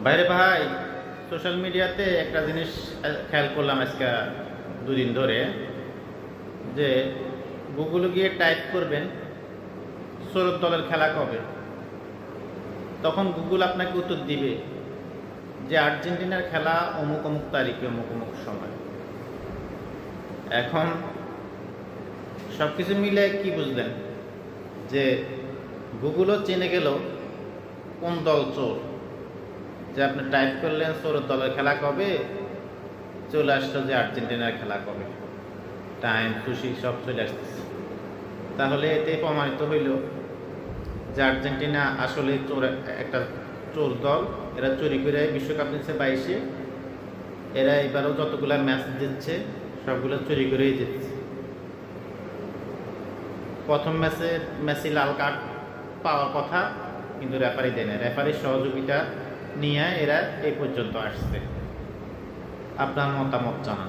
বাইরে ভাই, সোশ্যাল মিডিয়াতে একটা জিনিস খেয়াল করলাম আজকে দুদিন ধরে, যে গুগলে গিয়ে টাইপ করবেন সৌরভ দলের খেলা কবে, তখন গুগল আপনাকে উত্তর দিবে যে আর্জেন্টিনার খেলা অমুক অমুক তারিখে অমুক অমুক সময়। এখন সব কিছু মিলে কি বুঝলেন যে গুগলও চেনে গেল কোন দল চোর। যে আপনি টাইপ করলেন সৌরভ দলের খেলা কবে, চলে আসলো যে আর্জেন্টিনার খেলা কবে, টাইম খুশি সব চলে আসতেছে। তাহলে এতে প্রমাণিত হইল যে আর্জেন্টিনা আসলে চোর, একটা চোর দল। এরা চুরি করে বিশ্বকাপ নিচ্ছে 22-এ। এরা এবারও যতগুলা ম্যাচ দিচ্ছে সবগুলো চুরি করেই জিতছে। প্রথম ম্যাচে মেসি লাল কার্ড পাওয়ার কথা, কিন্তু রেফারি দেয় না। রেফারির সহযোগিতা নিয়ে এরা এই পর্যন্ত আসছে। আপনার মতামত জানান।